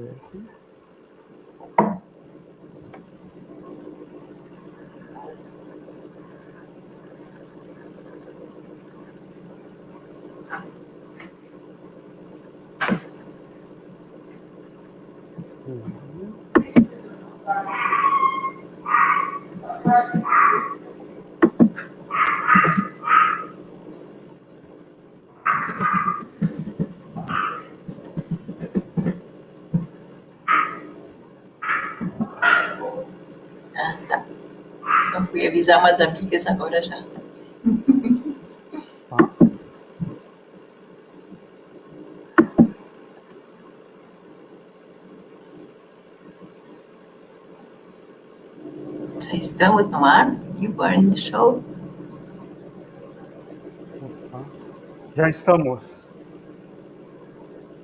ver aqui. Tá. Só fui avisar umas amigas agora já. Tá. Já estamos no ar? You are in the show? Opa. Já estamos.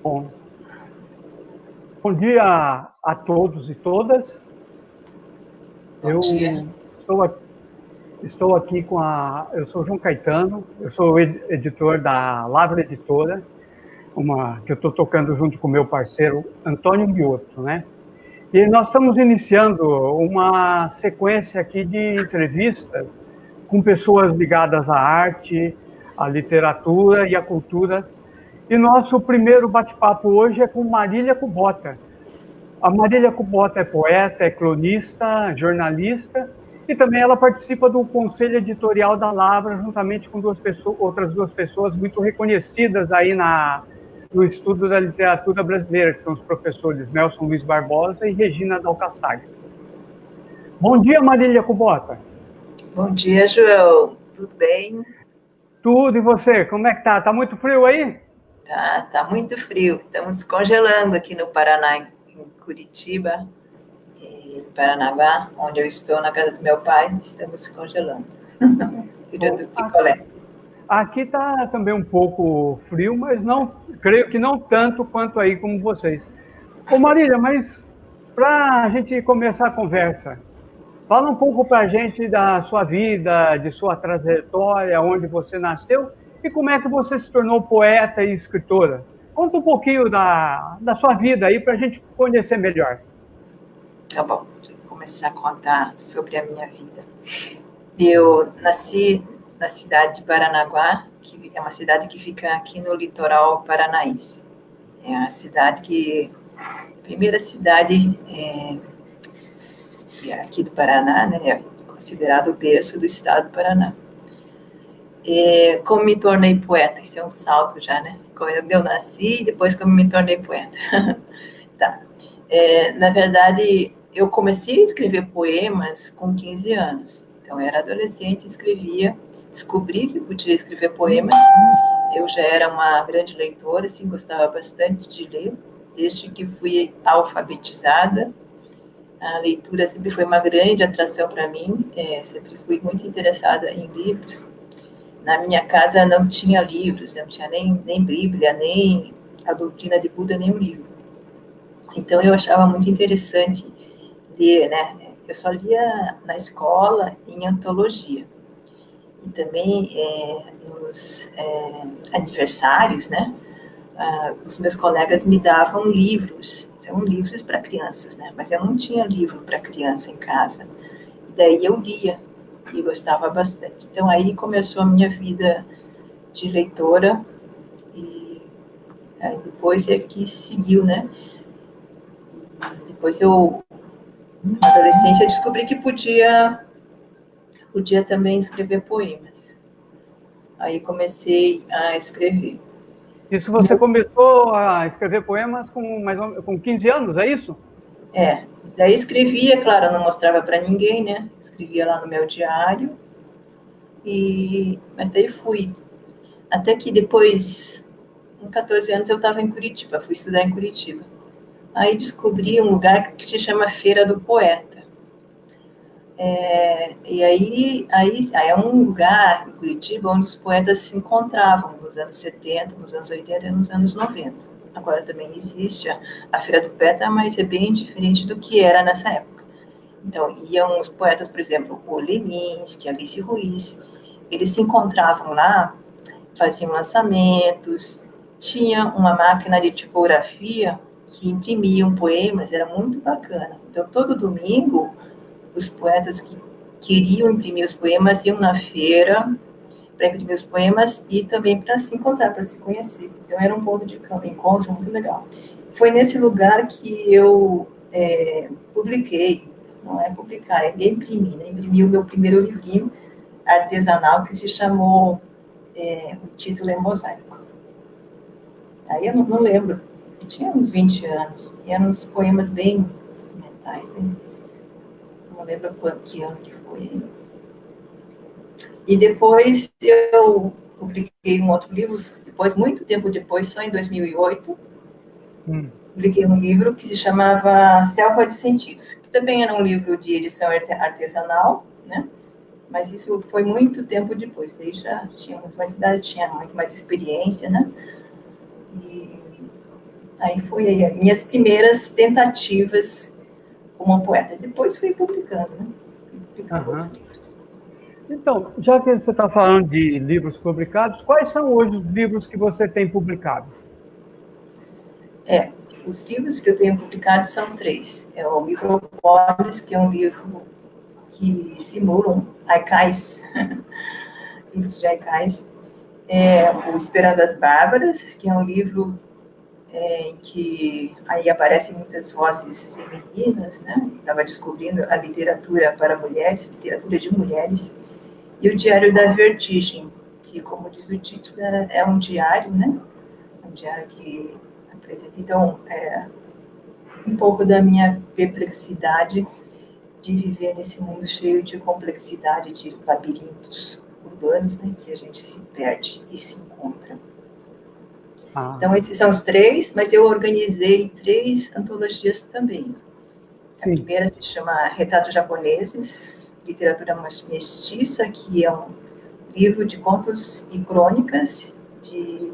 Bom dia a todos e todas. Bom dia. Estou aqui com eu sou João Caetano, eu sou editor da Lavra Editora, que eu estou tocando junto com o meu parceiro Antônio Biotto, né? E nós estamos iniciando uma sequência aqui de entrevistas com pessoas ligadas à arte, à literatura e à cultura. E nosso primeiro bate-papo hoje é com Marília Kubota. A Marília Kubota é poeta, é cronista, jornalista, e também ela participa do conselho editorial da Lavra, juntamente com outras duas pessoas muito reconhecidas aí no estudo da literatura brasileira, que são os professores Nelson Luiz Barbosa e Regina Dalcassag. Bom dia, Marília Kubota. Bom dia, João. Tudo bem? Tudo, e você? Como é que tá? Tá muito frio aí? Tá muito frio. Estamos congelando aqui no Paraná, em Curitiba, em Paranaguá, onde eu estou, na casa do meu pai. Estamos congelando. Filho do picolé. Aqui está também um pouco frio, mas não, creio que não tanto quanto aí como vocês. Ô Marília, mas para a gente começar a conversa, fala um pouco para a gente da sua vida, de sua trajetória, onde você nasceu e como é que você se tornou poeta e escritora. Conta um pouquinho da sua vida aí para a gente conhecer melhor. Tá bom, vou começar a contar sobre a minha vida. Eu nasci na cidade de Paranaguá, que é uma cidade que fica aqui no litoral paranaense. É a primeira cidade aqui do Paraná, né, é considerado o berço do estado do Paraná. Como me tornei poeta? Isso é um salto já, né? Como eu nasci, depois como me tornei poeta. Tá. Na verdade, eu comecei a escrever poemas com 15 anos. Então, eu era adolescente e escrevia. Descobri que podia escrever poemas. Eu já era uma grande leitora, assim, gostava bastante de ler. Desde que fui alfabetizada, a leitura sempre foi uma grande atração para mim. Sempre fui muito interessada em livros. Na minha casa não tinha livros, não tinha nem Bíblia, nem a doutrina de Buda, nem um livro. Então, eu achava muito interessante ler, né? Eu só lia na escola, em antologia. E também nos aniversários, né? Os meus colegas me davam livros. São livros para crianças, né? Mas eu não tinha livro para criança em casa. E daí eu lia e gostava bastante. Então, aí começou a minha vida de leitora e aí depois é que seguiu, né? Depois eu, na adolescência, descobri que podia também escrever poemas. Aí comecei a escrever. Isso você começou a escrever poemas com 15 anos, é isso? Daí escrevia, claro, não mostrava para ninguém, né? Escrevia lá no meu diário. Mas daí fui. Até que depois, com 14 anos, eu estava em Curitiba, fui estudar em Curitiba. Aí descobri um lugar que se chama Feira do Poeta. E aí é um lugar em Curitiba onde os poetas se encontravam nos anos 70, nos anos 80 e nos anos 90. Agora também existe a Feira do Poeta, mas é bem diferente do que era nessa época. Então, iam os poetas, por exemplo, o Leminski, Alice Ruiz, eles se encontravam lá, faziam lançamentos, tinha uma máquina de tipografia que imprimiam poemas, era muito bacana. Então, todo domingo, os poetas que queriam imprimir os poemas iam na feira para imprimir os poemas e também para se encontrar, para se conhecer. Então, era um ponto de encontro muito legal. Foi nesse lugar que eu publiquei, não é publicar, é imprimir, né? Imprimi o meu primeiro livrinho artesanal que se chamou, o título é Mosaico. Aí eu não lembro, eu tinha uns 20 anos, e eram uns poemas bem experimentais, né? Não lembro que ano que foi. E depois eu publiquei um outro livro, depois, muito tempo depois, só em 2008, publiquei um livro que se chamava Selva de Sentidos, que também era um livro de edição artesanal, né? Mas isso foi muito tempo depois, daí já tinha muito mais idade, tinha muito mais experiência, né? E aí foi aí as minhas primeiras tentativas como poeta. Depois fui publicando, né? Fui publicando outros livros. Então, já que você está falando de livros publicados, quais são hoje os livros que você tem publicado? Os livros que eu tenho publicado são 3. É o Micropólis, que é um livro que simulam haikais, livros de haikais. O Esperando as Bárbaras, que é um livro em que aí aparecem muitas vozes femininas, né? Estava descobrindo a literatura para mulheres, literatura de mulheres. E o Diário da Vertigem, que, como diz o título, é um diário, né? Um diário que apresenta, então, um pouco da minha perplexidade de viver nesse mundo cheio de complexidade, de labirintos urbanos, né? Que a gente se perde e se encontra. Então, esses são os 3, mas eu organizei 3 antologias também. A primeira se chama Retratos Japoneses, Literatura Mestiça, que é um livro de contos e crônicas de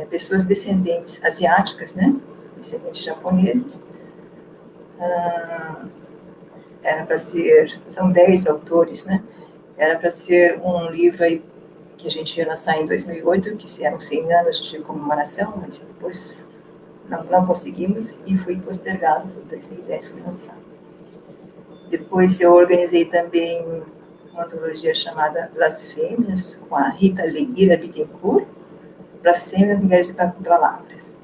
pessoas descendentes asiáticas, né? Descendentes japoneses. Era para ser, são 10 autores, né? Era para ser um livro aí que a gente ia lançar em 2008, que eram 100 anos de comemoração, mas depois não conseguimos e foi postergado, em 2010 foi lançado. Depois eu organizei também uma antologia chamada Blasfêmias, com a Rita Leguira Bittencourt, Blasfêmias, Mulheres e Palavras.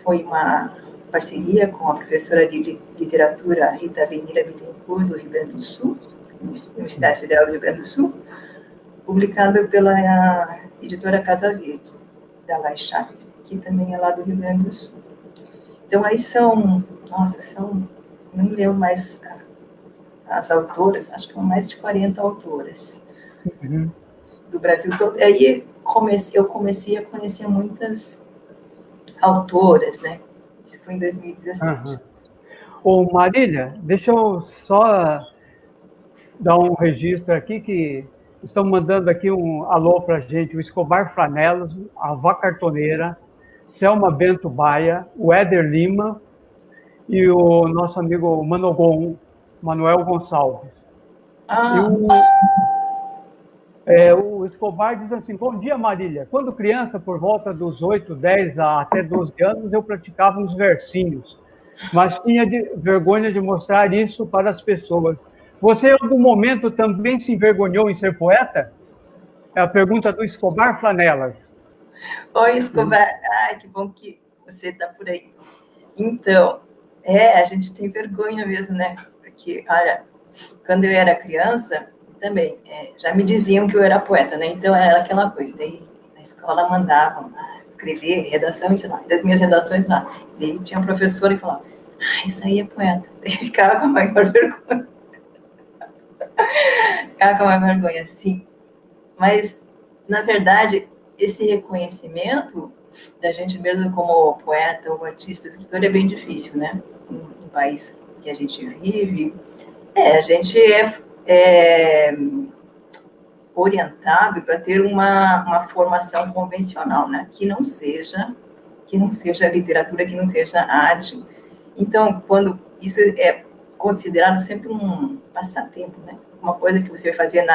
Foi uma parceria com a professora de literatura Rita Leguira Bittencourt, do Rio Grande do Sul, Universidade Federal do Rio Grande do Sul, publicado pela editora Casa Verde, da Lai Chaves, que também é lá do Rio Grande do Sul. Então, aí não me lembro mais as autoras, acho que são mais de 40 autoras do Brasil todo. Aí eu comecei a conhecer muitas autoras, né? Isso foi em 2017. Ô, Marília, deixa eu só dar um registro aqui que estão mandando aqui um alô para a gente, o Escobar Franelas, a Vá Cartoneira, Selma Bento Baia, o Éder Lima e o nosso amigo Manogon, Manuel Gonçalves. O Escobar diz assim: bom dia, Marília. Quando criança, por volta dos 8, 10 até 12 anos, eu praticava uns versinhos, mas tinha vergonha de mostrar isso para as pessoas. Você, em algum momento, também se envergonhou em ser poeta? É a pergunta do Escobar Flanelas. Oi, Escobar. Que bom que você está por aí. Então, a gente tem vergonha mesmo, né? Porque, olha, quando eu era criança, também, já me diziam que eu era poeta, né? Então, era aquela coisa. Daí, na escola, mandavam escrever redação, sei lá, das minhas redações lá. Daí, tinha um professor que falava, isso aí é poeta. Daí, ficava com a maior vergonha. Ficava com a maior vergonha, sim. Mas, na verdade, esse reconhecimento da gente mesmo como poeta ou artista, escritor, é bem difícil, né? No país que a gente vive, a gente é orientado para ter uma formação convencional, né? Que não seja literatura, que não seja arte. Então, quando isso é considerado sempre um passatempo, né? Uma coisa que você vai fazer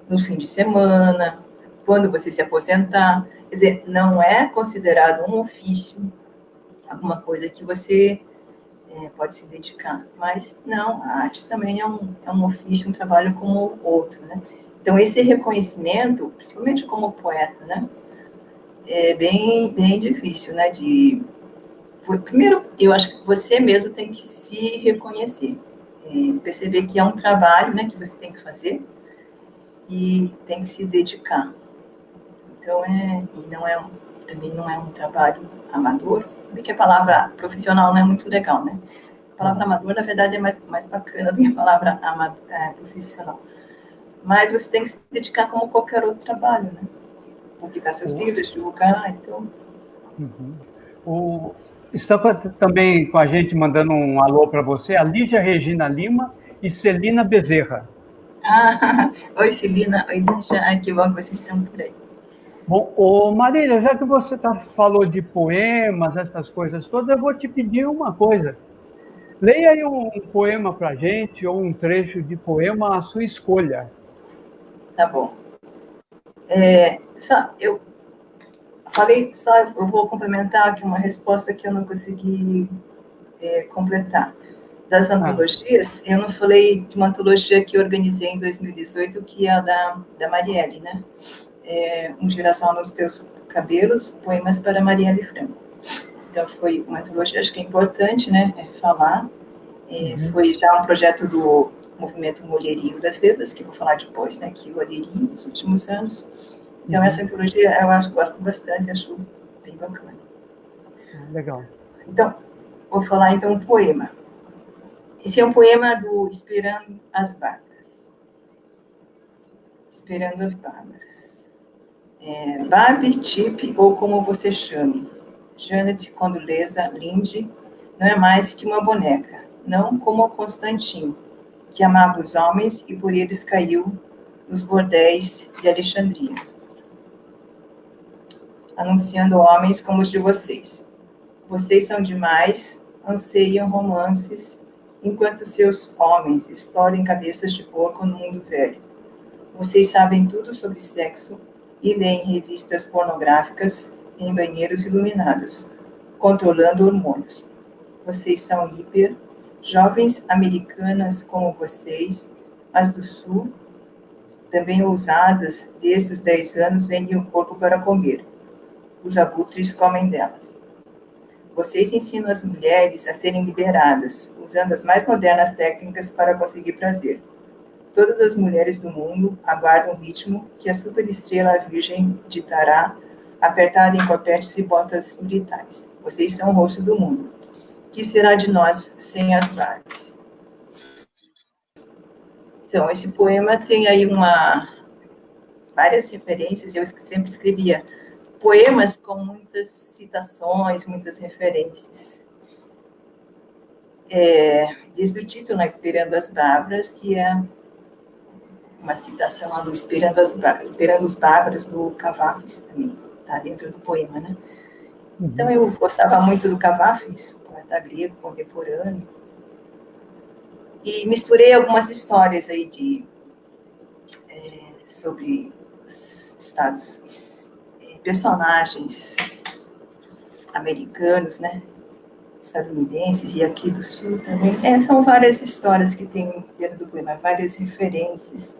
no fim de semana, quando você se aposentar. Quer dizer, não é considerado um ofício, alguma coisa que você pode se dedicar. Mas não, a arte também é um ofício, um trabalho como outro, né? Então, esse reconhecimento, principalmente como poeta, né? É bem difícil, né? Primeiro, eu acho que você mesmo tem que se reconhecer, perceber que é um trabalho, né, que você tem que fazer e tem que se dedicar. Então, também não é um trabalho amador, porque a palavra profissional não é muito legal, né? A palavra amador, na verdade, é mais bacana do que a palavra profissional. Mas você tem que se dedicar como qualquer outro trabalho, né? Publicar seus livros, divulgar, então... Está também com a gente mandando um alô para você, a Lígia Regina Lima e Celina Bezerra. Oi, Celina. Oi, Lígia. Que bom que vocês estão por aí. Bom, Marília, já que você falou de poemas, essas coisas todas, eu vou te pedir uma coisa. Leia aí um poema para a gente, ou um trecho de poema à sua escolha. Tá bom. Eu vou complementar aqui uma resposta que eu não consegui completar. Das antologias, eu não falei de uma antologia que eu organizei em 2018, que é a da Marielle, né? Um girassol nos teus cabelos, poemas para Marielle Franco. Então, foi uma antologia, acho que é importante, né, falar. Foi já um projeto do Movimento Mulherio das Letras, que eu vou falar depois, né, que eu aderi nos últimos anos. Então, essa antologia, gosto bastante, acho bem bacana. Legal. Então, vou falar, então, um poema. Esse é um poema do Esperando as Bárbaras. Esperando as Bárbaras. Barbie, Chip, ou como você chame, Janet Condoleza Linde, não é mais que uma boneca, não como Constantino, que amava os homens e por eles caiu nos bordéis de Alexandria, anunciando homens como os de vocês. Vocês são demais, anseiam romances, enquanto seus homens explodem cabeças de porco no mundo velho. Vocês sabem tudo sobre sexo e leem revistas pornográficas em banheiros iluminados, controlando hormônios. Vocês são hiper, jovens americanas como vocês, as do sul, também ousadas, desde os 10 anos, vendem o corpo para comer. Os abutres comem delas. Vocês ensinam as mulheres a serem liberadas, usando as mais modernas técnicas para conseguir prazer. Todas as mulheres do mundo aguardam o ritmo que a superestrela virgem ditará, apertada em corpetes e botas militares. Vocês são o rosto do mundo. Que será de nós sem as Barbies? Então, esse poema tem aí várias referências. Eu sempre escrevia poemas com muitas citações, muitas referências. Desde o título, né, Esperando as Bárbaras, que é uma citação lá do Esperando os Bárbaros, do Cavafis, também está dentro do poema, né? Então, eu gostava muito do Cavafis, poeta grego contemporâneo, e misturei algumas histórias aí sobre os personagens americanos, né? Estadunidenses e aqui do sul também. São várias histórias que tem dentro do poema, várias referências.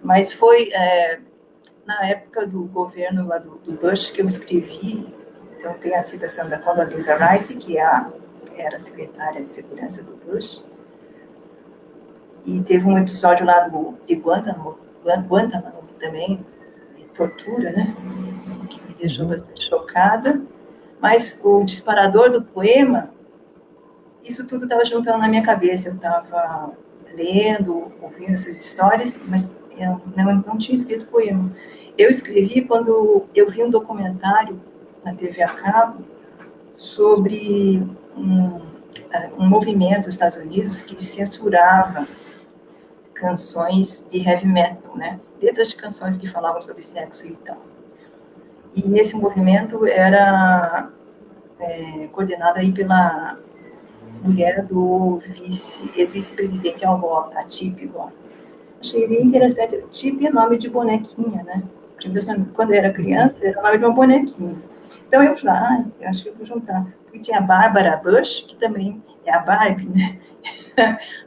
Mas foi na época do governo lá do Bush que eu escrevi. Então tem a citação da Condoleezza Rice, que era secretária de segurança do Bush. E teve um episódio lá de Guantánamo também, de tortura, né? Que me deixou bastante chocada. Mas o disparador do poema, isso tudo estava juntando na minha cabeça. Eu estava lendo, ouvindo essas histórias, mas eu não tinha escrito poema. Eu escrevi quando eu vi um documentário na TV a cabo sobre um movimento nos Estados Unidos que censurava canções de heavy metal, né? Letras de canções que falavam sobre sexo e tal. E nesse movimento era coordenado aí pela mulher do ex-vice-presidente Al Gore, a Chip Gore. Achei bem interessante. Chip é nome de bonequinha, né? Quando eu era criança, era o nome de uma bonequinha. Então eu falei, eu acho que eu vou juntar E tinha a Bárbara Bush, que também é a Barbie, né?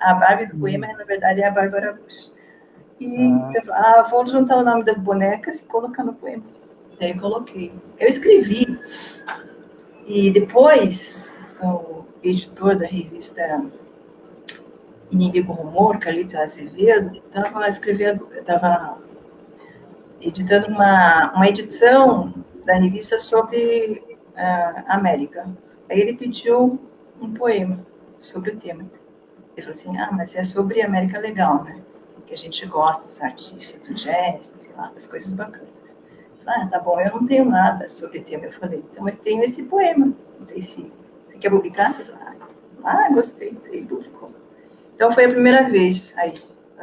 A Barbie do poema, na verdade, é a Bárbara Bush. E vou juntar o nome das bonecas e colocar no poema. Daí eu coloquei. Eu escrevi. E depois, o editor da revista Inimigo Rumor, Carlito Azevedo, estava editando uma edição da revista sobre a América. Aí ele pediu um poema sobre o tema. Ele falou assim, mas é sobre a América legal, né? Que a gente gosta dos artistas, do jazz, sei lá, das coisas bacanas. Tá bom, eu não tenho nada sobre o tema. Eu falei, então, mas tenho esse poema. Não sei se você quer publicar. Ele falou, gostei. Ele publicou. Então, foi a primeira vez aí,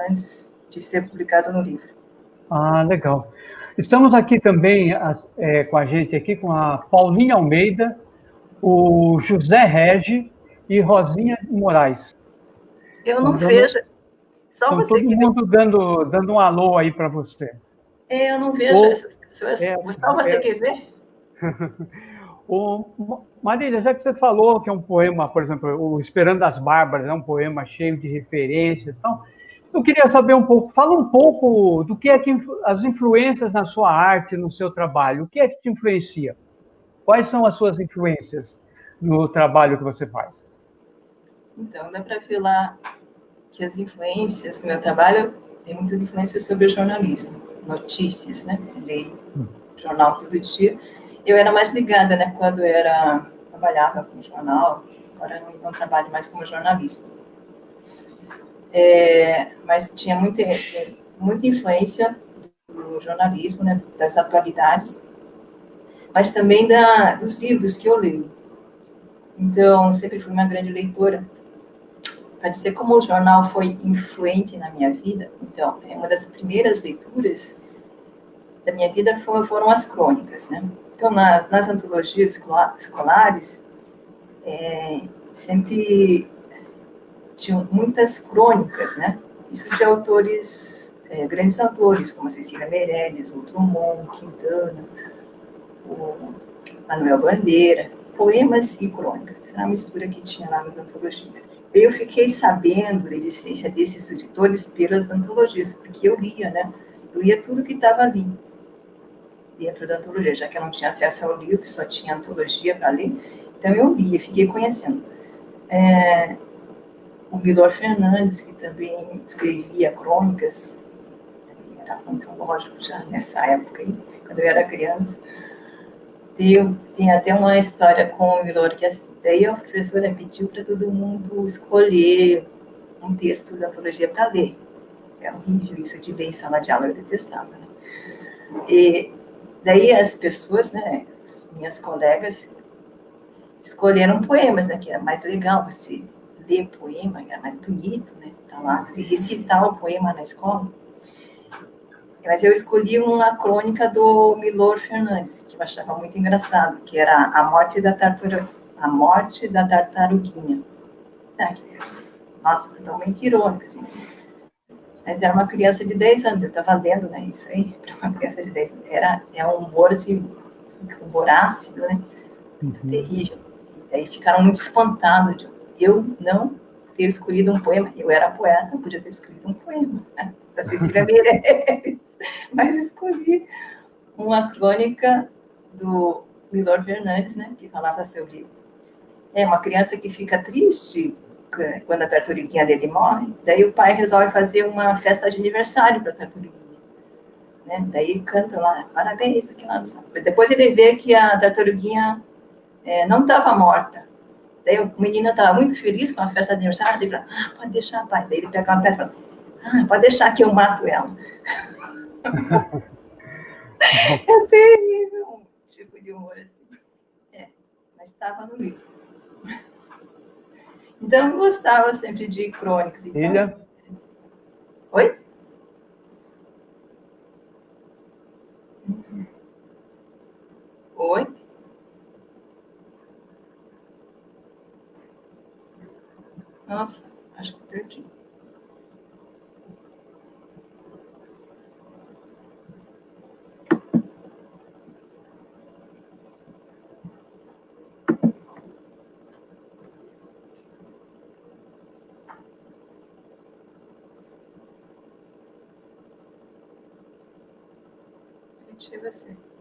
antes de ser publicado no livro. Legal. Estamos aqui também com a gente, aqui com a Paulinha Almeida, o José Regi e Rosinha Moraes. Eu não vejo. Só então, você todo que mundo dando um alô aí para você. Eu não vejo essas pessoas. Só você que vê? Marília, já que você falou que é um poema, por exemplo, o Esperando as Bárbaras é um poema cheio de referências, então, eu queria saber fala um pouco do que é que as influências na sua arte, no seu trabalho, o que é que te influencia? Quais são as suas influências no trabalho que você faz? Então, dá para ver lá que as influências no meu trabalho tem muitas influências sobre o jornalismo, notícias, né? Leio jornal todo dia. Eu era mais ligada, né? Quando eu trabalhava com jornal, agora não trabalho mais como jornalista. Mas tinha muita influência do jornalismo, né? Das atualidades, mas também dos livros que eu leio. Então, sempre fui uma grande leitora. Para dizer como o jornal foi influente na minha vida, então, uma das primeiras leituras da minha vida foram as crônicas, né? Então, nas antologias escolares, sempre tinham muitas crônicas, né? Isso de autores, grandes autores, como a Cecília Meirelles, o Drummond, Quintana, o Manuel Bandeira, poemas e crônicas. Essa era a mistura que tinha lá nas antologias. Eu fiquei sabendo da existência desses editores pelas antologias, porque eu lia, né? Eu lia tudo que estava ali, dentro da antologia, já que eu não tinha acesso ao livro, só tinha antologia para ler. Então eu lia, fiquei conhecendo. O Milor Fernandes, que também escrevia crônicas, era antológico já nessa época, quando eu era criança. Tem até uma história com o Milor, que daí a professora pediu para todo mundo escolher um texto da antologia para ler. É horrível isso de ler em sala de aula, eu detestava. Né? E daí as pessoas, né, as minhas colegas, escolheram poemas, né, que era mais legal você ler poema, era mais bonito, né, tá lá, se recitar o poema na escola. Mas eu escolhi uma crônica do Milor Fernandes, que eu achava muito engraçado, que era a morte da tartaruguinha. Nossa, totalmente irônico, assim. Mas era uma criança de 10 anos, eu estava lendo, né, isso aí, para uma criança de 10 anos. É um humor, assim, humor ácido, né, terrível. E aí ficaram muito espantados de eu não ter escolhido um poema. Eu era poeta, eu podia ter escolhido um poema, né, da Cecília Meirelles. Mas escolhi uma crônica do Milor Fernandes, né, que falava sobre uma criança que fica triste quando a tartaruguinha dele morre, daí o pai resolve fazer uma festa de aniversário para a tartaruguinha. Né? Daí canta lá, parabéns, aqui lá. Depois ele vê que a tartaruguinha não estava morta. Daí o menino estava muito feliz com a festa de aniversário, ele fala, pode deixar, pai. Daí ele pega uma pedra e fala, pode deixar que eu mato ela. É terrível, um tipo de humor assim. Mas estava no livro. Então, eu gostava sempre de crônicas. Então... Filha? Oi? Oi? Nossa, acho que perdi. Deixa eu ver você.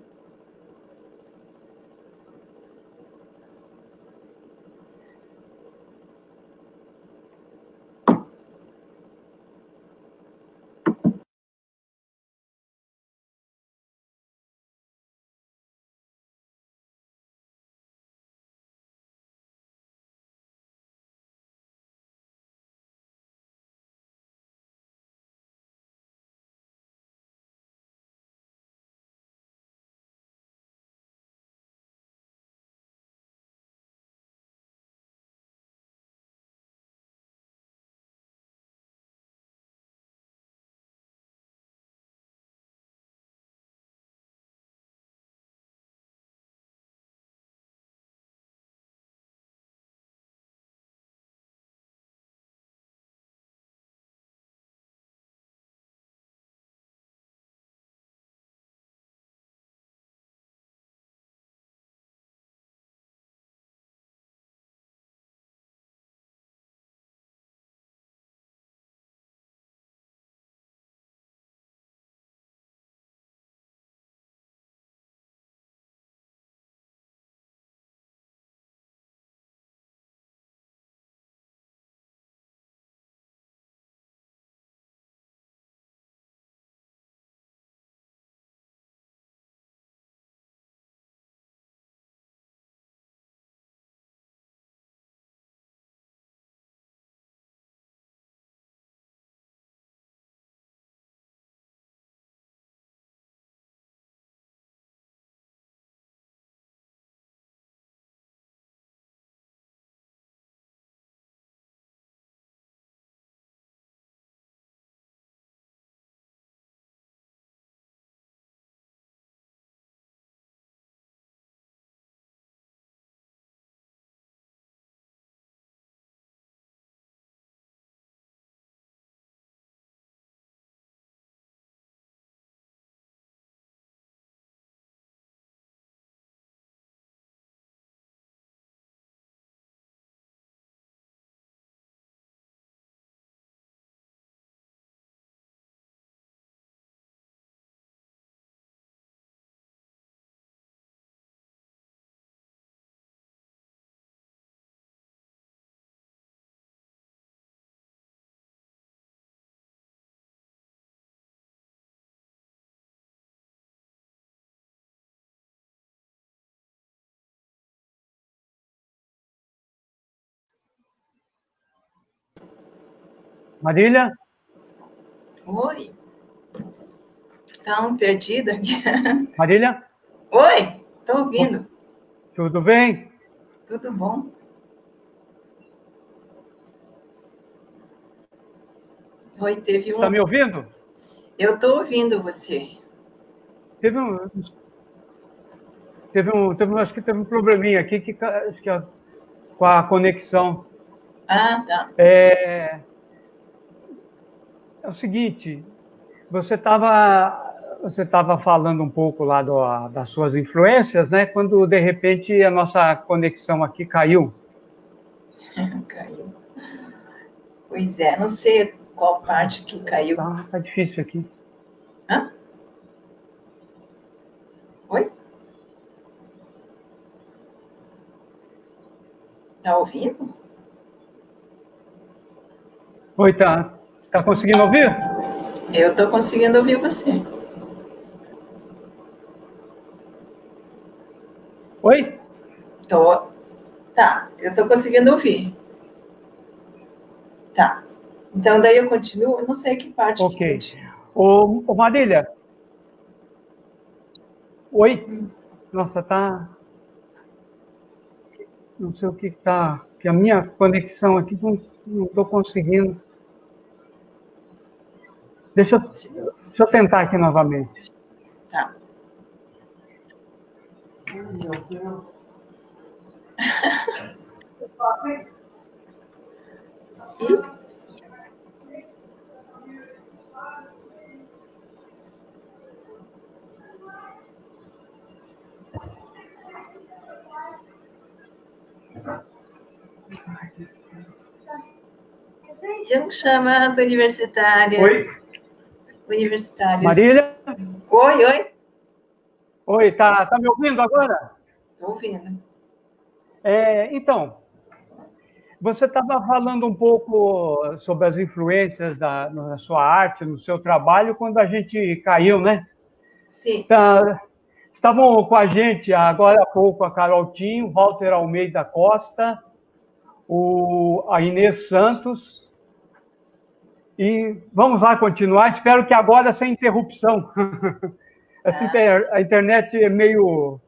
Marília? Oi. Tá um perdido aqui. Marília? Oi, tô ouvindo. Tudo bem? Tudo bom? Oi, teve Está me ouvindo? Eu tô ouvindo você. Acho que teve um probleminha aqui acho que com a conexão. Ah, tá. É o seguinte, você estava falando um pouco lá das suas influências, né? Quando de repente a nossa conexão aqui caiu. Caiu. Pois é, não sei qual parte que caiu. Tá difícil aqui. Hã? Oi? Tá ouvindo? Oi, tá conseguindo ouvir? Eu tô conseguindo ouvir você. Oi? Tô. Tá, eu tô conseguindo ouvir. Tá. Então daí eu continuo, eu não sei que parte que Ok. continua. Ô Marília, oi? Nossa, não sei o que tá, que a minha conexão aqui não estou conseguindo. Deixa eu tentar aqui novamente. Tá. E Junto chama as universitárias. Oi? Universitários. Marília? Oi, oi. Oi, tá me ouvindo agora? Estou ouvindo. Então, você estava falando um pouco sobre as influências na sua arte, no seu trabalho, quando a gente caiu, né? Sim. Tá, estavam com a gente agora há pouco a Carol Tinho, Walter Almeida Costa, a Inês Santos. E vamos lá continuar. Espero que agora sem interrupção. A internet é meio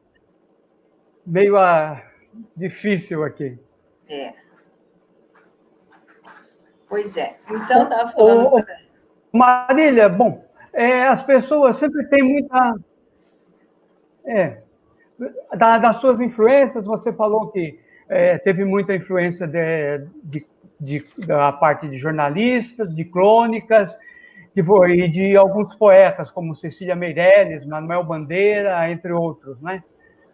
difícil aqui. É. Pois é. Então, estava falando... Marília, bom, as pessoas sempre têm muita... das suas influências, você falou que teve muita influência da parte de jornalistas, de crônicas, e de alguns poetas, como Cecília Meirelles, Manuel Bandeira, entre outros, né?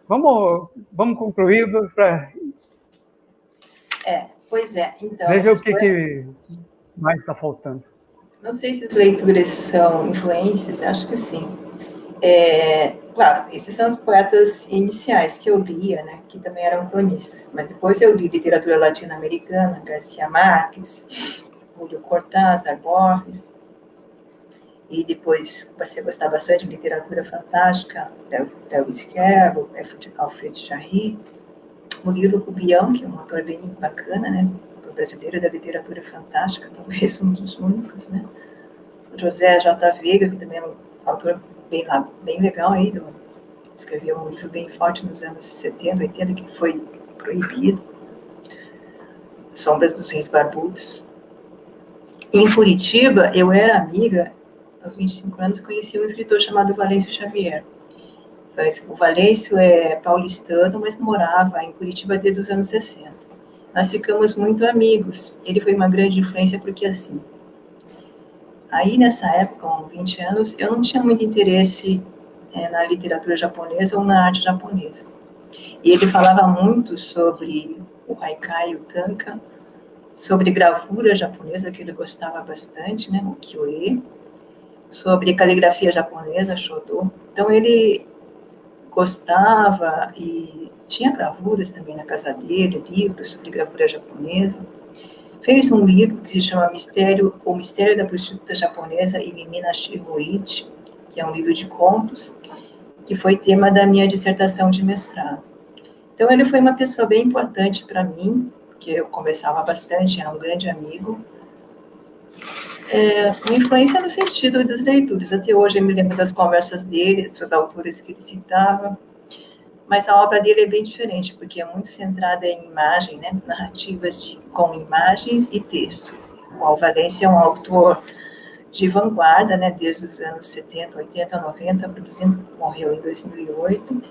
Vamos concluir para... Pois é. Então, veja o que mais está faltando. Não sei se as leituras são influências, acho que sim. Claro, esses são os poetas iniciais que eu lia, né, que também eram cronistas, mas depois eu li literatura latino-americana, Garcia Marques, Julio Cortázar, Borges, e depois passei a gostar bastante de literatura fantástica, Lewis Carroll, Alfred Jarry, Murilo Rubião, que é um autor bem bacana, né, brasileiro da literatura fantástica, talvez um dos únicos, né, José J. Veiga, que também é um autor bem legal aí, escreveu um livro bem forte nos anos 70, 80, que foi proibido, Sombras dos Reis Barbudos. Em Curitiba, eu era amiga, aos 25 anos, conheci um escritor chamado Valêncio Xavier. O Valêncio é paulistano, mas morava em Curitiba desde os anos 60. Nós ficamos muito amigos. Ele foi uma grande influência porque, assim, aí nessa época, com 20 anos, eu não tinha muito interesse na literatura japonesa ou na arte japonesa. E ele falava muito sobre o haikai, o tanka, sobre gravura japonesa, que ele gostava bastante, né, o kyoe, sobre caligrafia japonesa, shodo. Então ele gostava e tinha gravuras também na casa dele, livros sobre gravura japonesa. Fez um livro que se chama O Mistério da Prostituta Japonesa, Imimina Shiroichi, que é um livro de contos, que foi tema da minha dissertação de mestrado. Então, ele foi uma pessoa bem importante para mim, porque eu conversava bastante, era um grande amigo. Uma influência no sentido das leituras. Até hoje eu me lembro das conversas dele, dos autores que ele citava, mas a obra dele é bem diferente, porque é muito centrada em imagem, né? Narrativas com imagens e texto. O Alvarense é um autor de vanguarda, né? Desde os anos 70, 80, 90, produzindo, morreu em 2008.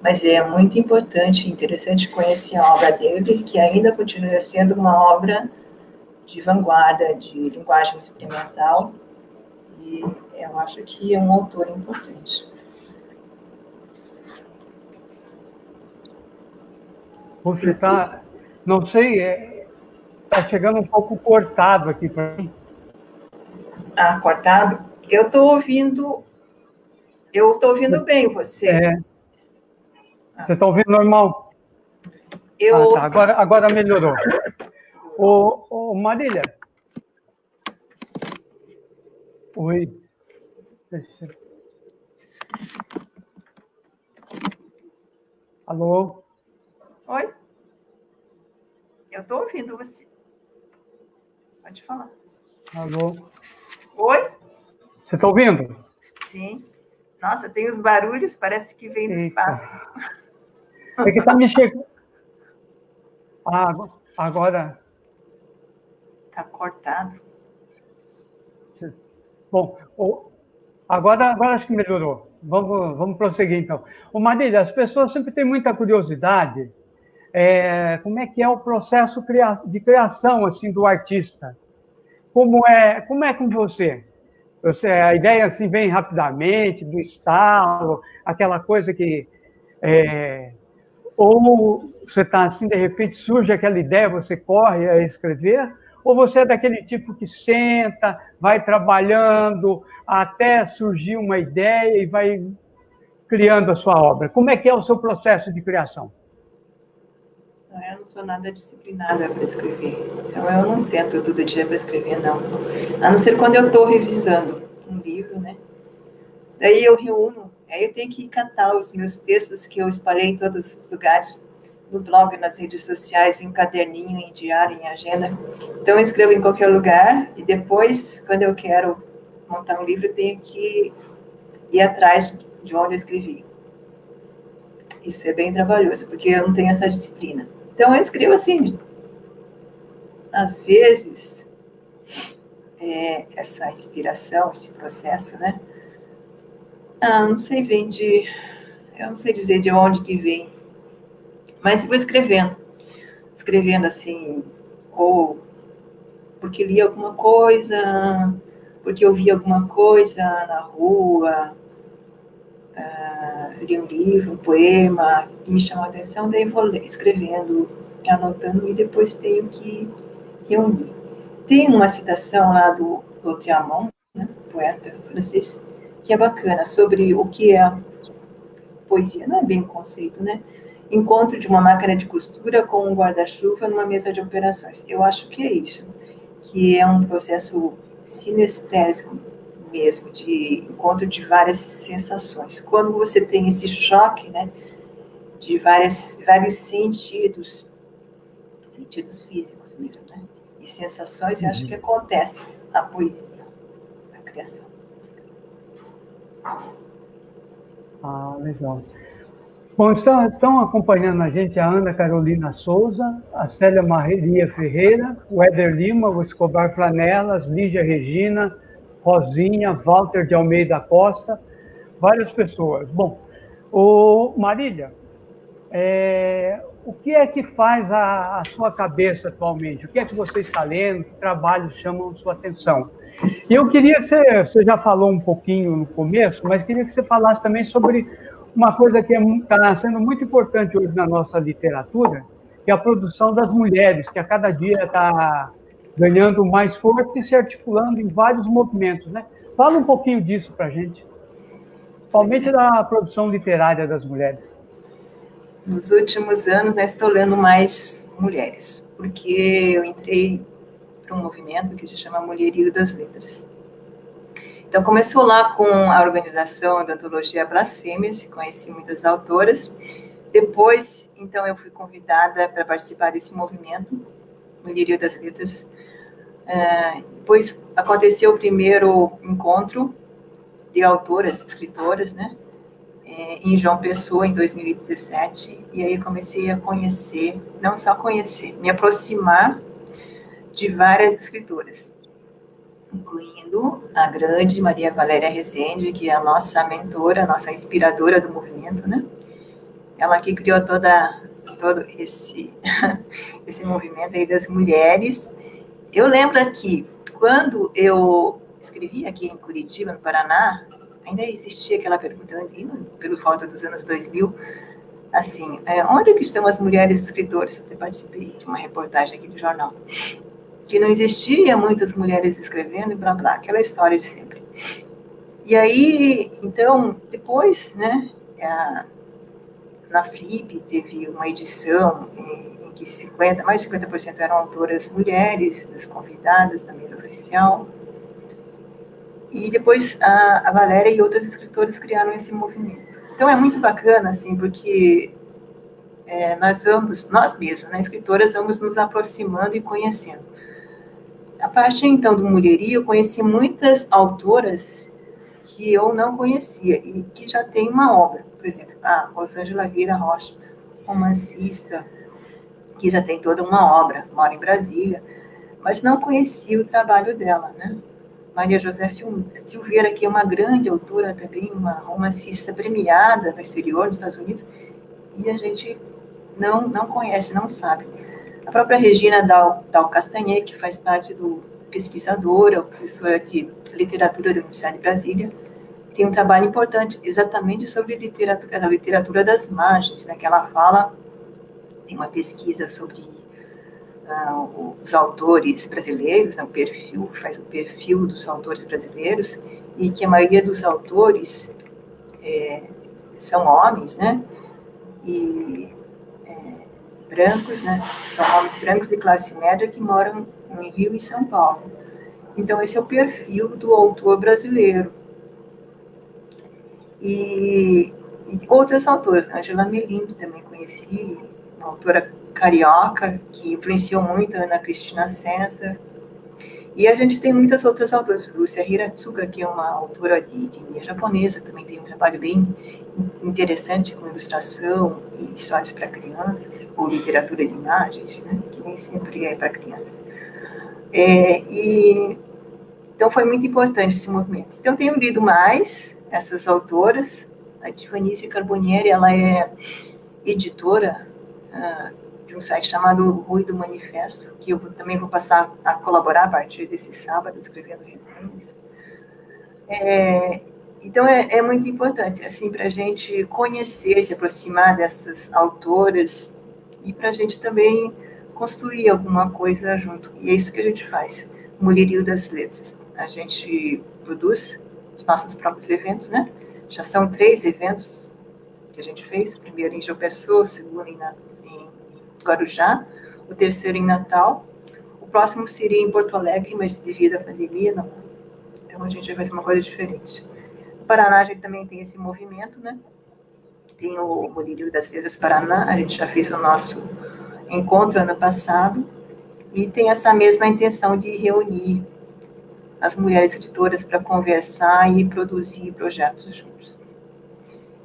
Mas é muito importante e interessante conhecer a obra dele, que ainda continua sendo uma obra de vanguarda, de linguagem experimental, e eu acho que é um autor importante. Você está, não sei, está chegando um pouco cortado aqui para mim. Cortado? Eu estou ouvindo bem você. Você está ouvindo normal? Tá. Agora melhorou. Marília. Oi. Alô? Oi? Eu estou ouvindo você. Pode falar. Alô? Oi? Você está ouvindo? Sim. Nossa, tem os barulhos, parece que vem do espaço. É que está me chegando. Agora. Está cortado. Bom, agora acho que melhorou. Vamos prosseguir, então. Marília, as pessoas sempre têm muita curiosidade. Como é que é o processo de criação assim, do artista? Como é com você? A ideia assim vem rapidamente, do estalo, aquela coisa que... ou você está assim, de repente surge aquela ideia, você corre a escrever, ou você é daquele tipo que senta, vai trabalhando até surgir uma ideia e vai criando a sua obra? Como é que é o seu processo de criação? Eu não sou nada disciplinada para escrever. Então, eu não sento todo dia para escrever, não. A não ser quando eu estou revisando um livro, né? Daí eu reúno, aí eu tenho que catar os meus textos que eu espalhei em todos os lugares, no blog, nas redes sociais, em caderninho, em diário, em agenda. Então, eu escrevo em qualquer lugar e depois, quando eu quero montar um livro, eu tenho que ir atrás de onde eu escrevi. Isso é bem trabalhoso, porque eu não tenho essa disciplina. Então, eu escrevo assim, às vezes, essa inspiração, esse processo, né? Não sei, eu não sei dizer de onde que vem, mas eu vou escrevendo assim, ou porque li alguma coisa, porque eu vi alguma coisa na rua, li um livro, um poema que me chamou a atenção, daí vou escrevendo, anotando e depois tenho que reunir. Tem uma citação lá do Lautréamont, né, poeta francês, que é bacana, sobre o que é poesia. Não é bem um conceito, né? Encontro de uma máquina de costura com um guarda-chuva numa mesa de operações. Eu acho que é isso, que é um processo sinestésico mesmo, de encontro de várias sensações. Quando você tem esse choque, né, de vários sentidos físicos mesmo, né, e sensações, eu acho que acontece a poesia, a criação. Legal. Bom, estão acompanhando a gente a Ana Carolina Souza, a Célia Maria Ferreira, o Éder Lima, o Escobar Flanelas, Lígia Regina, Rosinha, Walter de Almeida Costa, várias pessoas. Bom, Marília, o que é que faz a sua cabeça atualmente? O que é que você está lendo? Que trabalhos chamam sua atenção? E eu queria que você já falou um pouquinho no começo, mas queria que você falasse também sobre uma coisa que está sendo muito importante hoje na nossa literatura, que é a produção das mulheres, que a cada dia está ganhando mais força e se articulando em vários movimentos, né? Fala um pouquinho disso para a gente, principalmente da produção literária das mulheres. Nos últimos anos, né, estou lendo mais mulheres, porque eu entrei para um movimento que se chama Mulherio das Letras. Então, começou lá com a organização da antologia Blasfêmias, conheci muitas autoras. Depois, então, eu fui convidada para participar desse movimento, Mulherio das Letras. Depois, aconteceu o primeiro encontro de autoras, escritoras, né, em João Pessoa, em 2017. E aí comecei a conhecer, não só conhecer, me aproximar de várias escritoras, incluindo a grande Maria Valéria Rezende, que é a nossa mentora, a nossa inspiradora do movimento, né? Ela que criou todo esse movimento aí das mulheres. Eu lembro aqui, quando eu escrevi aqui em Curitiba, no Paraná, ainda existia aquela pergunta, pelo falta dos anos 2000, assim, onde que estão as mulheres escritoras? Eu até participei de uma reportagem aqui do jornal. Que não existia muitas mulheres escrevendo e blá blá, aquela história de sempre. E aí, então, depois, né, na Flip teve uma edição em que mais de 50% eram autoras mulheres, das convidadas da mesa oficial. E depois a Valéria e outras escritoras criaram esse movimento. Então é muito bacana, assim, porque nós mesmos, né, escritoras, vamos nos aproximando e conhecendo. A partir, então, do Mulherio, eu conheci muitas autoras que eu não conhecia e que já têm uma obra. Por exemplo, a Rosângela Vieira Rocha, romancista, que já tem toda uma obra, mora em Brasília, mas não conhecia o trabalho dela, né? Maria José Silveira, que é uma grande autora também, uma romancista premiada no exterior, nos Estados Unidos, e a gente não conhece, não sabe. A própria Regina Dal Castanhet, que faz parte do pesquisadora, professora de literatura da Universidade de Brasília, tem um trabalho importante exatamente sobre a literatura das margens, né, que ela fala, tem uma pesquisa sobre os autores brasileiros, né, faz o perfil dos autores brasileiros, e que a maioria dos autores são homens, né? E brancos, né? São homens brancos de classe média que moram em Rio e São Paulo. Então, esse é o perfil do autor brasileiro. E outras autoras, Angela Melin, também conheci, uma autora carioca, que influenciou muito a Ana Cristina César. E a gente tem muitas outras autoras, Lúcia Hiratsuka, que é uma autora de etnia japonesa, também tem um trabalho bem interessante com ilustração e histórias para crianças, ou literatura de imagens, né, que nem sempre é para crianças. Então foi muito importante esse movimento. Então tenho lido mais essas autoras. A Tifanice Carbonieri, ela é editora de um site chamado Ruído Manifesto, que eu também vou passar a colaborar a partir desse sábado, escrevendo resenhas. Então é muito importante, assim, para a gente conhecer, se aproximar dessas autoras e para a gente também construir alguma coisa junto. E é isso que a gente faz, Mulherio das Letras. A gente produz os nossos próprios eventos, né? Já são 3 eventos que a gente fez, o primeiro em João Pessoa, o segundo em Guarujá, o terceiro em Natal, o próximo seria em Porto Alegre, mas devido à pandemia, não. Então a gente vai fazer uma coisa diferente. No Paraná a gente também tem esse movimento, né? Tem o Mulherio das Letras Paraná, a gente já fez o nosso encontro ano passado, e tem essa mesma intenção de reunir as mulheres escritoras para conversar e produzir projetos juntos.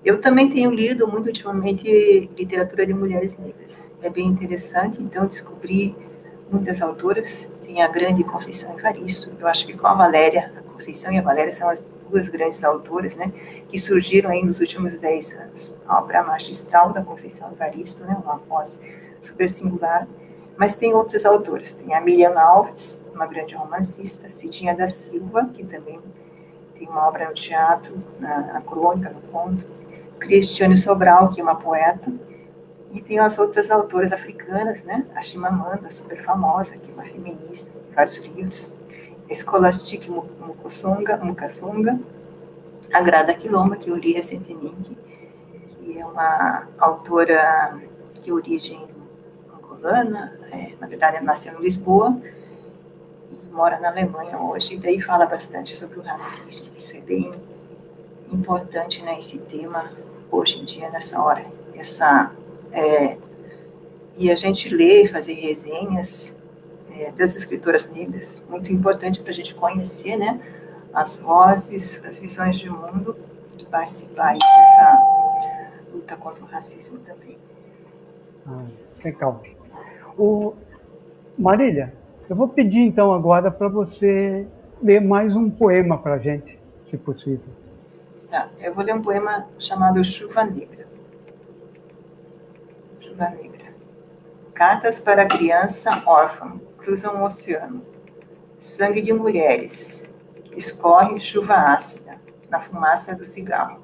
Eu também tenho lido muito ultimamente literatura de mulheres negras. É bem interessante, então descobri muitas autoras. Tem a grande Conceição Evaristo. Eu acho que com a Valéria, a Conceição e a Valéria são as 2 grandes autoras, né, que surgiram aí nos últimos 10 anos. A obra magistral da Conceição Evaristo, né, uma voz super singular. Mas tem outras autoras. Tem a Miriam Alves, uma grande romancista, Cidinha da Silva, que também tem uma obra no teatro, na crônica, no conto. Cristiane Sobral, que é uma poeta, e tem as outras autoras africanas, né? A Chimamanda, super famosa, que é uma feminista, vários livros. Scholastic Mukasonga, a Grada Quilomba, que eu li recentemente, que é uma autora de origem angolana, na verdade ela nasceu em Lisboa, e mora na Alemanha hoje, e daí fala bastante sobre o racismo. Isso é bem importante, né, esse tema hoje em dia, nessa hora. E a gente lê, fazer resenhas das escritoras negras, muito importante para a gente conhecer, né, as vozes, as visões de mundo, e participar dessa luta contra o racismo também. Legal. Marília, eu vou pedir então agora para você ler mais um poema para a gente, se possível. Tá, eu vou ler um poema chamado Chuva Negra. Chuva Negra. Cartas para a criança órfã cruzam o oceano. Sangue de mulheres. Escorre chuva ácida na fumaça do cigarro.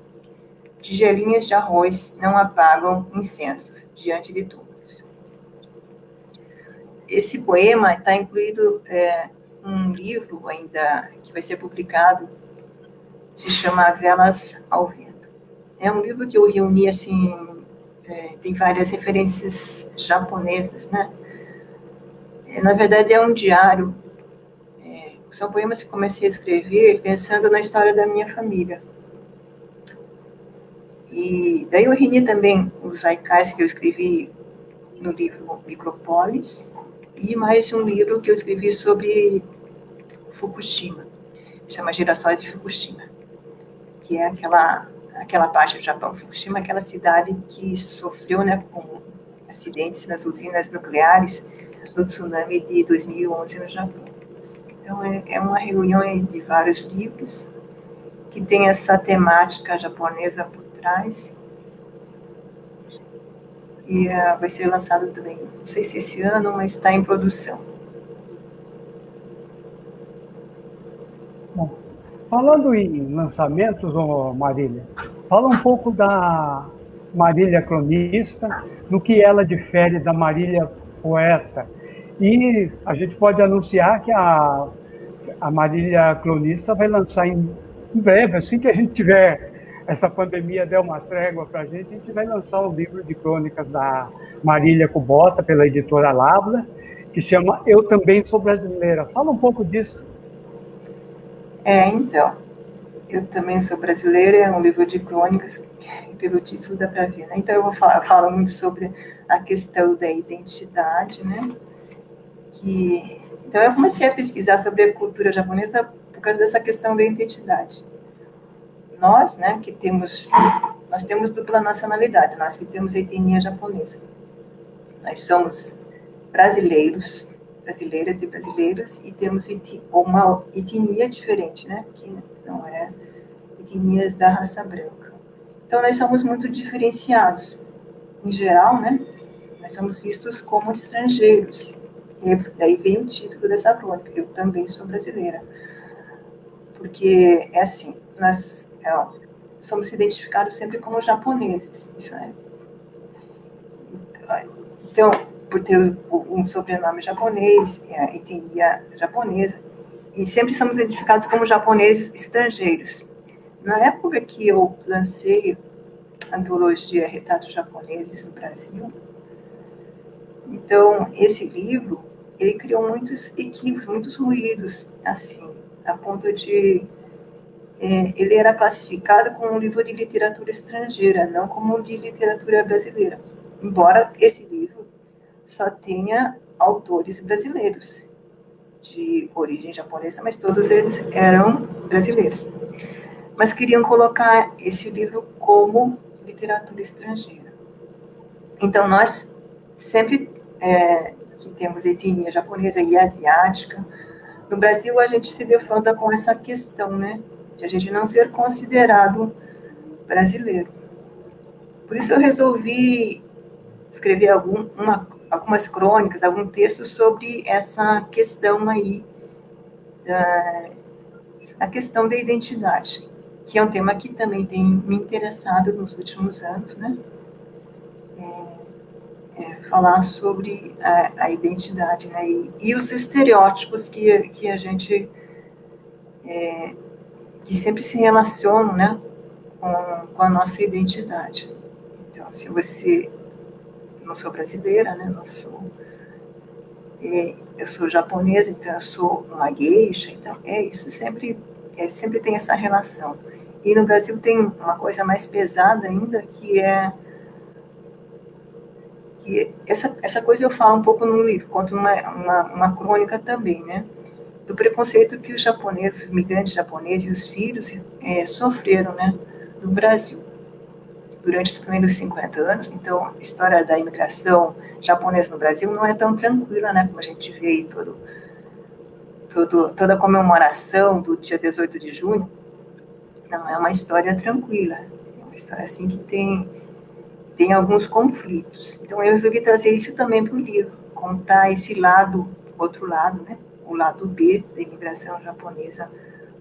Tigelinhas de arroz não apagam incensos diante de túmulos. Esse poema está incluído um livro ainda que vai ser publicado, se chama Velas ao Vento. É um livro que eu reuni, assim, tem várias referências japonesas, né? Na verdade, é um diário. São poemas que comecei a escrever pensando na história da minha família. E daí eu reuni também os haikais que eu escrevi no livro Micrópolis, e mais um livro que eu escrevi sobre Fukushima, chama Girassóis de Fukushima, que é aquela parte do Japão. Fukushima é aquela cidade que sofreu, né, com acidentes nas usinas nucleares do tsunami de 2011 no Japão. Então é uma reunião de vários livros que tem essa temática japonesa por trás. E vai ser lançado também, não sei se esse ano, mas está em produção. Bom, falando em lançamentos, Marília, fala um pouco da Marília cronista, no que ela difere da Marília poeta. E a gente pode anunciar que a Marília cronista vai lançar em breve, assim que a gente tiver essa pandemia deu uma trégua para a gente vai lançar o livro de crônicas da Marília Kubota, pela editora Lavra, que chama Eu Também Sou Brasileira. Fala um pouco disso. Então, Eu Também Sou Brasileira é um livro de crônicas, pelo título dá para ver, né? Então, eu falo muito sobre a questão da identidade, né? Então, eu comecei a pesquisar sobre a cultura japonesa por causa dessa questão da identidade. Nós, né, nós temos dupla nacionalidade, nós que temos a etnia japonesa. Nós somos brasileiros, brasileiras e brasileiros, e temos uma etnia diferente, né, que não é etnias da raça branca. Então, nós somos muito diferenciados. Em geral, né, nós somos vistos como estrangeiros. E daí vem o título dessa crônica, Eu Também Sou Brasileira. Porque é assim, nós somos identificados sempre como japoneses, isso é. Então, por ter um sobrenome japonês, a etnia japonesa, e sempre somos identificados como japoneses estrangeiros. Na época que eu lancei a antologia Retratos Japoneses no Brasil, então, esse livro, ele criou muitos equívocos, muitos ruídos, assim, a ponto de ele era classificado como um livro de literatura estrangeira, não como de literatura brasileira. Embora esse livro só tenha autores brasileiros, de origem japonesa, mas todos eles eram brasileiros. Mas queriam colocar esse livro como literatura estrangeira. Então, nós sempre que temos etnia japonesa e asiática, no Brasil a gente se defronta com essa questão, né, de a gente não ser considerado brasileiro. Por isso eu resolvi escrever algumas crônicas, algum texto sobre essa questão aí, a questão da identidade, que é um tema que também tem me interessado nos últimos anos, né? Falar sobre a identidade, né? E os estereótipos que a gente que sempre se relacionam, né, com a nossa identidade. Então, se você não sou brasileira, né, não sou, eu sou japonesa, então eu sou uma geisha, então isso sempre tem essa relação. E no Brasil tem uma coisa mais pesada ainda, que essa coisa eu falo um pouco no livro, conto uma crônica também, né, do preconceito que os japoneses, os imigrantes japoneses e os filhos sofreram, né, no Brasil durante os primeiros 50 anos. Então, a história da imigração japonesa no Brasil não é tão tranquila, né, como a gente vê aí toda a comemoração do dia 18 de junho. Não é uma história tranquila, é uma história assim que tem alguns conflitos. Então, eu resolvi trazer isso também para o livro, contar esse lado, outro lado, né, o lado B da imigração japonesa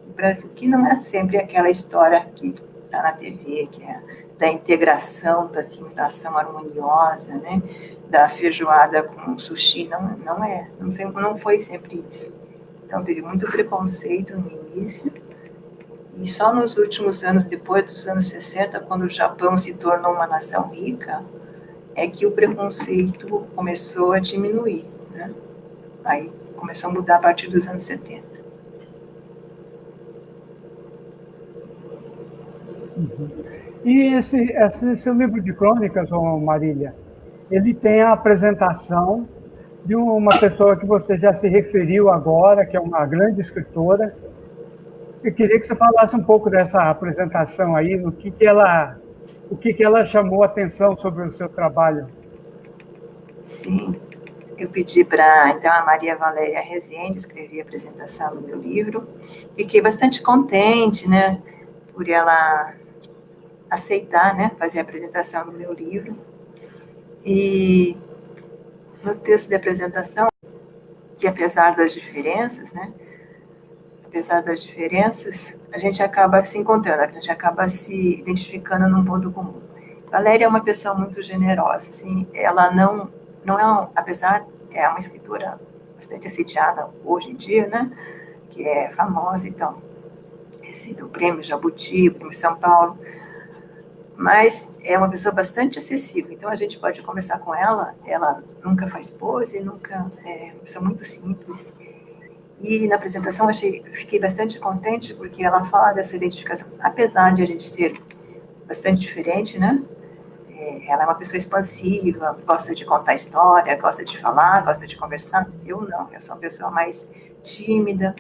no Brasil, que não é sempre aquela história que está na TV, que é da integração, da assimilação harmoniosa, né, da feijoada com sushi, não foi sempre isso. Então, teve muito preconceito no início, e só nos últimos anos, depois dos anos 60, quando o Japão se tornou uma nação rica, é que o preconceito começou a diminuir, né? Aí começou a mudar a partir dos anos 70. Uhum. E esse seu livro de crônicas, Marília, ele tem a apresentação de uma pessoa que você já se referiu agora, que é uma grande escritora. Eu queria que você falasse um pouco dessa apresentação aí, o que ela chamou a atenção sobre o seu trabalho. Sim, eu pedi para, então, a Maria Valéria Rezende escrever a apresentação do meu livro. Fiquei bastante contente, né, por ela aceitar, né, fazer a apresentação do meu livro. E no texto de apresentação, que apesar das diferenças, né, a gente acaba se encontrando, a gente acaba se identificando num ponto comum. Valéria é uma pessoa muito generosa, assim, ela não é, apesar, é uma escritora bastante assediada hoje em dia, né, que é famosa, então, recebeu o prêmio Jabuti, o prêmio São Paulo, mas é uma pessoa bastante acessível, então a gente pode conversar com ela, ela nunca faz pose, nunca, é uma pessoa muito simples. E na apresentação fiquei bastante contente, porque ela fala dessa identificação, apesar de a gente ser bastante diferente, né? Ela é uma pessoa expansiva, gosta de contar história, gosta de falar, gosta de conversar. Eu não, eu sou uma pessoa mais tímida.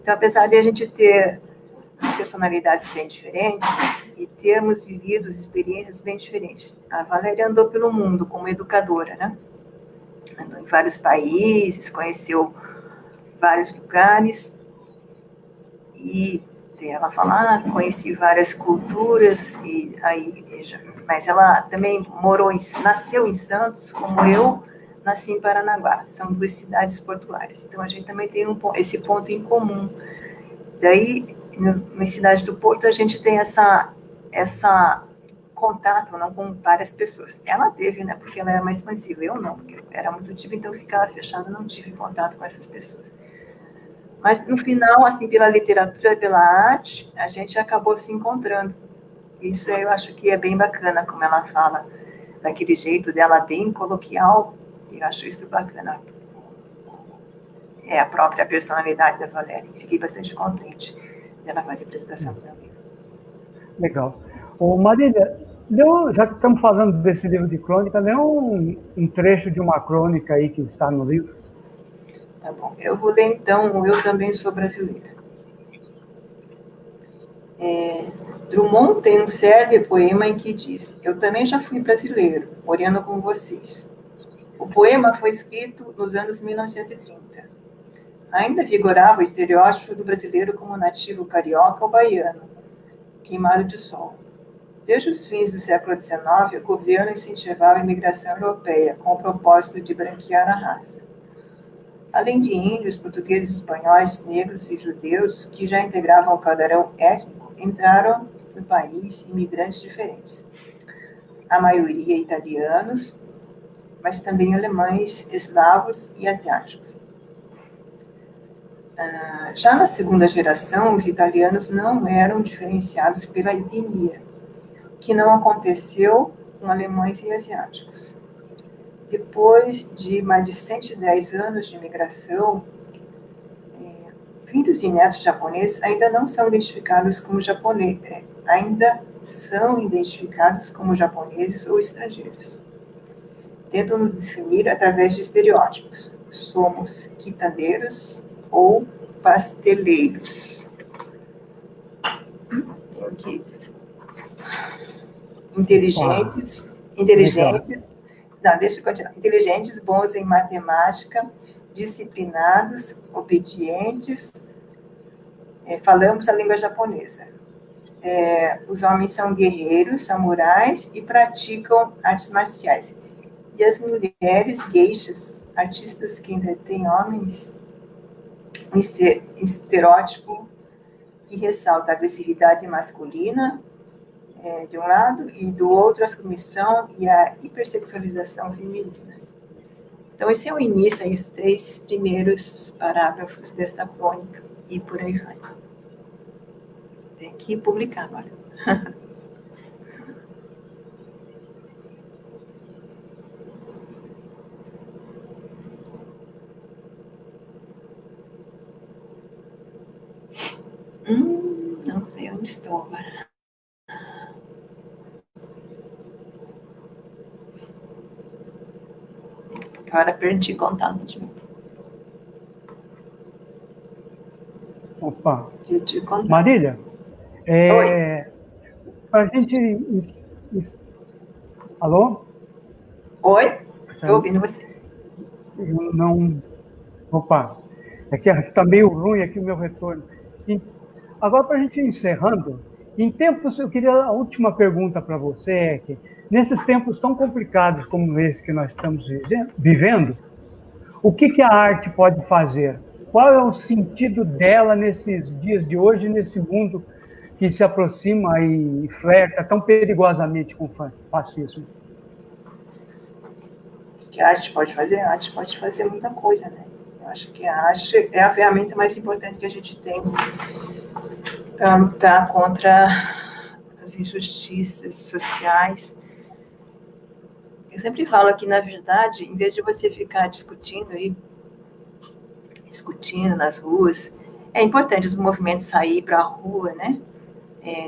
Então, apesar de a gente ter personalidades bem diferentes e termos vivido experiências bem diferentes, a Valéria andou pelo mundo como educadora, né? Andou em vários países, conheceu vários lugares e ela fala, conheci várias culturas e aí, mas ela também nasceu em Santos, como eu nasci em Paranaguá, são duas cidades portuárias, então a gente também tem esse ponto em comum. Daí, na cidade do Porto, a gente tem essa contato, não, com várias pessoas. Ela teve, né, porque ela era mais expansiva, eu não, porque eu era muito tímida, então eu ficava fechada, não tive contato com essas pessoas. Mas, no final, assim, pela literatura, pela arte, a gente acabou se encontrando. Isso eu acho que é bem bacana, como ela fala, daquele jeito dela bem coloquial, eu acho isso bacana. É a própria personalidade da Valéria. Fiquei bastante contente dela fazer a apresentação para mim. Legal. Ô, Marília, já que estamos falando desse livro de crônica, lê um trecho de uma crônica aí que está no livro. Tá bom. Eu vou ler, então, o Eu Também Sou Brasileira. Drummond tem um célebre poema em que diz: eu também já fui brasileiro, morando com vocês. O poema foi escrito nos anos 1930. Ainda vigorava o estereótipo do brasileiro como nativo carioca ou baiano, queimado de sol. Desde os fins do século XIX, o governo incentivava a imigração europeia com o propósito de branquear a raça. Além de índios, portugueses, espanhóis, negros e judeus que já integravam o caldeirão étnico, entraram no país imigrantes diferentes. A maioria italianos, mas também alemães, eslavos e asiáticos. Já na segunda geração, os italianos não eram diferenciados pela etnia, que não aconteceu com alemães e asiáticos. Depois de mais de 110 anos de imigração, filhos e netos japoneses ainda não são identificados como japoneses, ainda são identificados como japoneses ou estrangeiros. Tentam nos definir através de estereótipos. Somos quitandeiros ou pasteleiros. Tem aqui. Inteligentes. Não, deixa eu continuar. Inteligentes, bons em matemática, disciplinados, obedientes, falamos a língua japonesa. Os homens são guerreiros, samurais e praticam artes marciais. E as mulheres, geishas, artistas que entretêm homens, um estereótipo que ressalta a agressividade masculina, de um lado, e do outro a submissão e a hipersexualização feminina. Então, esse é o início, aí, os 3 primeiros parágrafos dessa crônica, e por aí vai. Tem que publicar agora. Não sei onde estou agora. Agora perdi contato de mim. Opa. Marília, para a gente... Alô? Oi? Estou ouvindo você. Não... Opa. É que está meio ruim aqui o meu retorno. Agora, para a gente ir encerrando, em tempos, eu queria a última pergunta para você, é que nesses tempos tão complicados como esse que nós estamos vivendo, o que a arte pode fazer? Qual é o sentido dela nesses dias de hoje, nesse mundo que se aproxima e flerta tão perigosamente com o fascismo? O que a arte pode fazer? A arte pode fazer muita coisa, né? Eu acho que a arte é a ferramenta mais importante que a gente tem para lutar contra as injustiças sociais. Eu sempre falo que, na verdade, em vez de você ficar discutindo nas ruas, é importante os movimentos sair para a rua, né?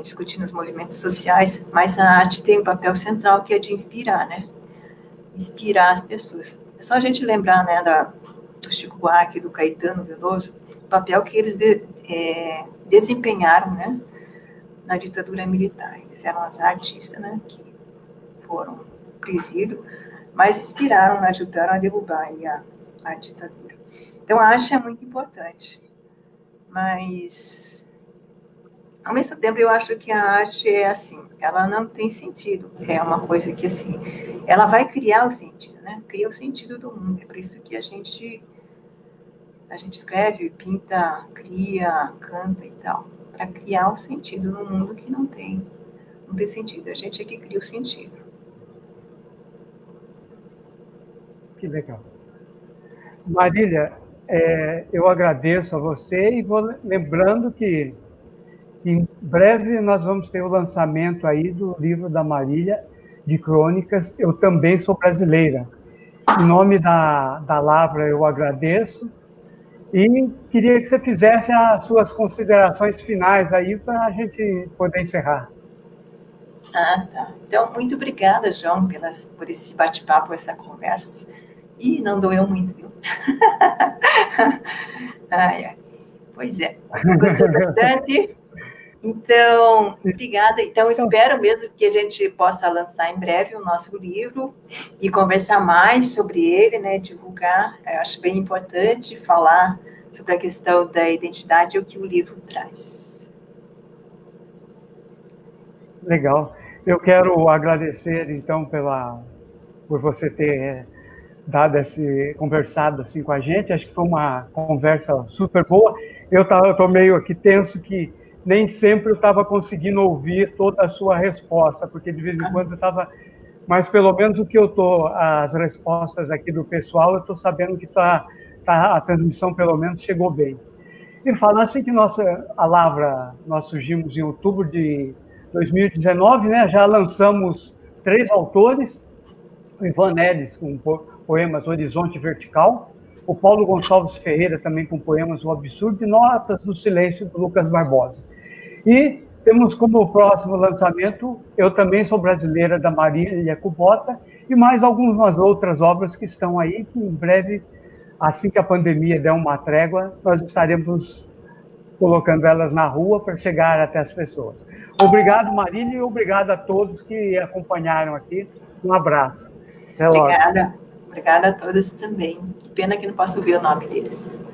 Discutindo os movimentos sociais, mas a arte tem um papel central que é de inspirar, né? Inspirar as pessoas. É só a gente lembrar, né, do Chico Buarque, do Caetano Veloso, o papel que eles desempenharam, né, na ditadura militar. Eles eram os artistas, né, que foram presídio, mas inspiraram, ajudaram a derrubar aí a ditadura. Então, a arte é muito importante, mas, ao mesmo tempo, eu acho que a arte é assim, ela não tem sentido, é uma coisa que, assim, ela vai criar o sentido, né? Cria o sentido do mundo, é por isso que a gente escreve, pinta, cria, canta e tal, para criar o sentido no mundo que não tem sentido, a gente é que cria o sentido. Que legal. Marília, eu agradeço a você e vou lembrando que em breve nós vamos ter o lançamento aí do livro da Marília, de crônicas, Eu Também Sou Brasileira. Em nome da Lavra, eu agradeço e queria que você fizesse as suas considerações finais aí para a gente poder encerrar. Ah, tá. Então, muito obrigada, João, por esse bate-papo, essa conversa. E não doeu muito, viu? Ai, ai. Pois é, gostei bastante. Então, obrigada. Então, espero mesmo que a gente possa lançar em breve o nosso livro e conversar mais sobre ele, né? Divulgar. Eu acho bem importante falar sobre a questão da identidade e o que o livro traz. Legal. Eu quero agradecer, então, por você ter conversado assim com a gente. Acho que foi uma conversa super boa. Eu estou meio aqui tenso que nem sempre eu estava conseguindo ouvir toda a sua resposta, porque de vez em quando eu estava... Mas pelo menos as respostas aqui do pessoal, eu estou sabendo que a transmissão pelo menos chegou bem. E falando assim que a Lavra, nós surgimos em outubro de 2019, né? Já lançamos 3 autores, o Ivan Neles com poemas Horizonte Vertical, o Paulo Gonçalves Ferreira também com poemas O Absurdo e Notas do Silêncio do Lucas Barbosa. E temos como próximo lançamento Eu Também Sou Brasileira, da Marília Kubota, e mais algumas outras obras que estão aí, que em breve, assim que a pandemia der uma trégua, nós estaremos colocando elas na rua para chegar até as pessoas. Obrigado, Marília, e obrigado a todos que acompanharam aqui. Um abraço. Até logo. Obrigada. Obrigada a todos também. Que pena que não posso ouvir o nome deles.